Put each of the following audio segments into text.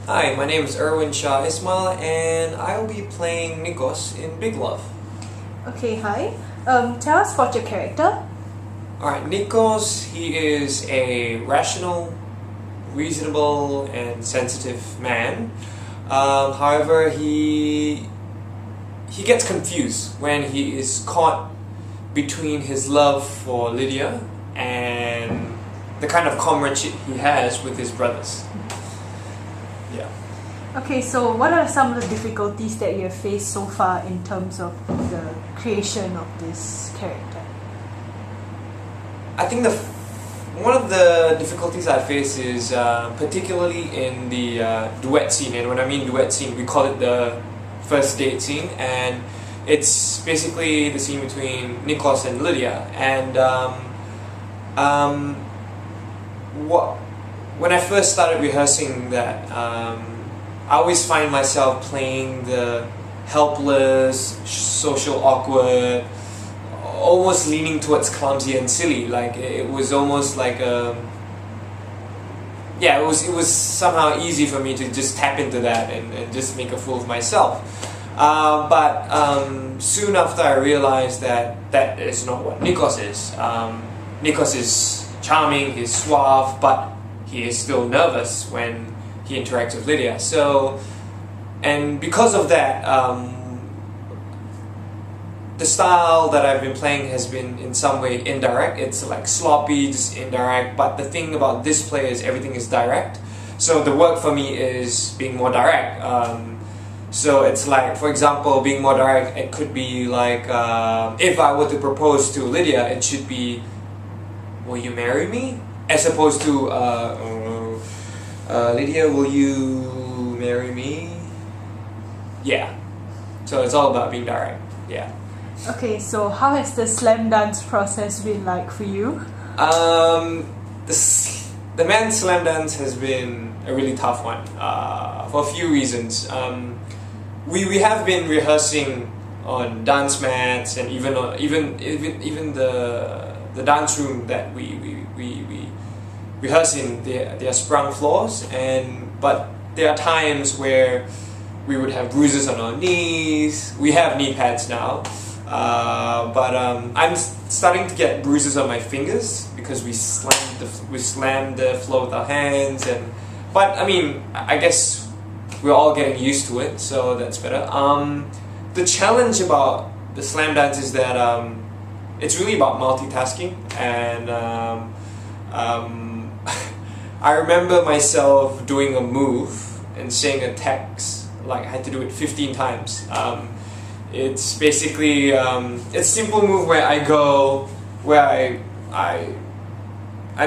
Hi, my name is Erwin Shah Ismail and I will be playing Nikos in Big Love. Okay, hi. Tell us about your character. Alright, Nikos, he is a rational, reasonable and sensitive man. However, he gets confused when he is caught between his love for Lydia and the kind of comradeship he has with his brothers. Yeah. Okay, so what are some of the difficulties that you have faced so far in terms of the creation of this character? I think one of the difficulties I face is particularly in the duet scene, and when I mean duet scene, we call it the first date scene, and it's basically the scene between Nikos and Lydia. And when I first started rehearsing that, I always find myself playing the helpless, social awkward, almost leaning towards clumsy and silly. Like it was almost like it was somehow easy for me to just tap into that and just make a fool of myself. But soon after I realized that is not what Nikos is. Nikos is charming, he's suave, but he is still nervous when he interacts with Lydia. So, and because of that, the style that I've been playing has been in some way indirect. It's like sloppy, just indirect. But the thing about this play is everything is direct. So the work for me is being more direct. So it's like, for example, being more direct, it could be like, if I were to propose to Lydia, it should be, will you marry me? As opposed to, Lydia, will you marry me? Yeah. So it's all about being direct. Yeah. Okay, so how has the slam dance process been like for you? The men's slam dance has been a really tough one for a few reasons. We have been rehearsing on dance mats and even the dance room that we rehearse in. They are sprung floors, but there are times where we would have bruises on our knees. We have knee pads now, but I'm starting to get bruises on my fingers because we slammed the floor with our hands. But I mean, I guess we're all getting used to it, so that's better. The challenge about the slam dance is that it's really about multitasking, and I remember myself doing a move and saying a text. Like I had to do it 15 times. It's basically it's a simple move where I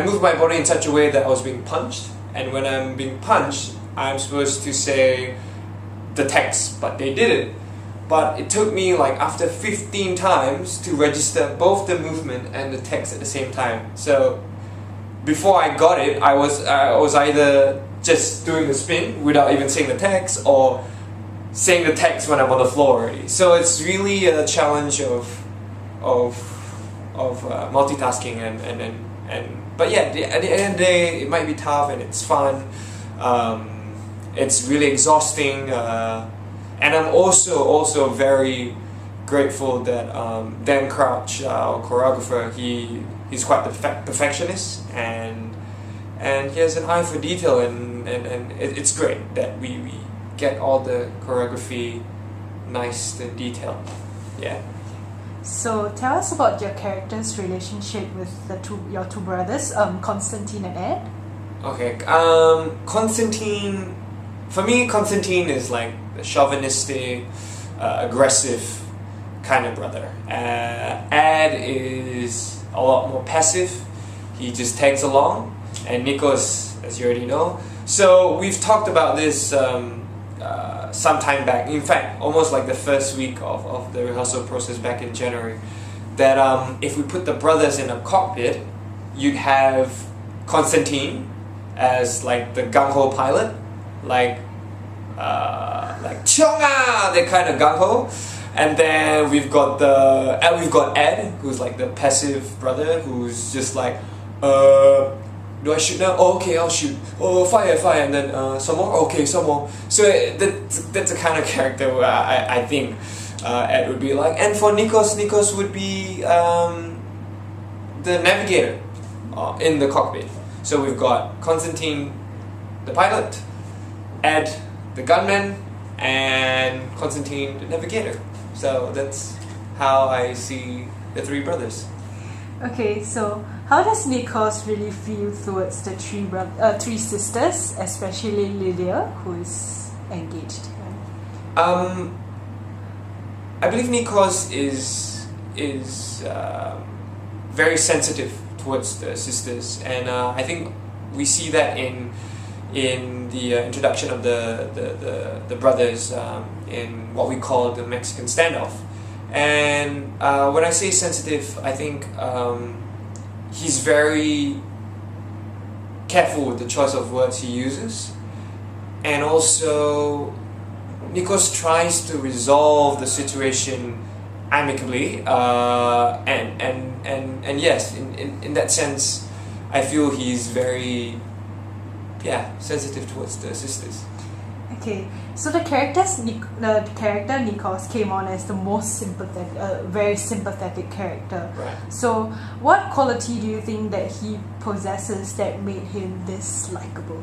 move my body in such a way that I was being punched, and when I'm being punched, I'm supposed to say the text, but they didn't. But it took me like after 15 times to register both the movement and the text at the same time. So before I got it, I was either just doing the spin without even saying the text, or saying the text when I'm on the floor already. So it's really a challenge of multitasking but yeah, at the end of the day, it might be tough and it's fun. It's really exhausting, and I'm also very grateful that Dan Crouch, our choreographer, he's quite perfectionist, and he has an eye for detail, and it's great that we get all the choreography nice and detailed. Yeah. So tell us about your character's relationship with your two brothers, Constantine and Ed. Okay. Constantine, for me, Constantine is like the chauvinistic, aggressive kind of brother. Ed is a lot more passive. He just tags along. And Nikos, as you already know. So we've talked about this some time back. In fact, almost like the first week of the rehearsal process back in January. That if we put the brothers in a cockpit, you'd have Constantine as like the gung-ho pilot, like Chonga, the kind of gung-ho. And then we've got Ed, who's like the passive brother, who's just like do I shoot now? Oh, okay, I'll shoot. Oh, fire, and then some more. Okay, some more. So that's the kind of character where I think Ed would be like. And for Nikos would be the navigator in the cockpit. So we've got Konstantin, the pilot, Ed, the gunman, and Konstantin, the navigator. So that's how I see the three brothers. Okay, so how does Nikos really feel towards the three sisters, especially Lydia, who is engaged? I believe Nikos is very sensitive towards the sisters, and I think we see that in the introduction of the brothers in what we call the Mexican standoff. And when I say sensitive, I think he's very careful with the choice of words he uses, and also Nikos tries to resolve the situation amicably, and yes, in that sense, I feel he's very sensitive towards the sisters. Okay, so the character Nikos came on as the most very sympathetic character. Right. So, what quality do you think that he possesses that made him this likable?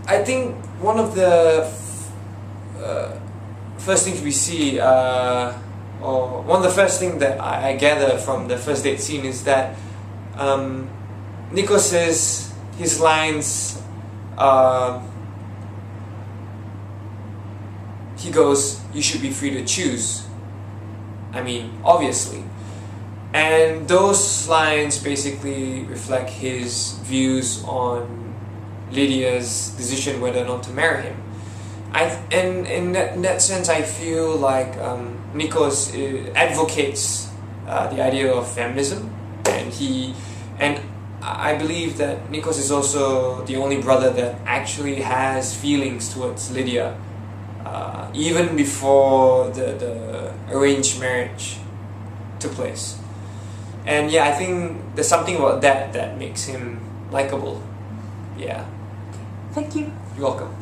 I think one of the first things we see, or one of the first things that I gather from the first date scene is that Nikos says his lines. He goes, "You should be free to choose." I mean, obviously. And those lines basically reflect his views on Lydia's decision whether or not to marry him. In that sense, I feel like Nikos advocates the idea of feminism, and I believe that Nikos is also the only brother that actually has feelings towards Lydia, even before the arranged marriage took place. And I think there's something about that makes him likable. Yeah. Thank you. You're welcome.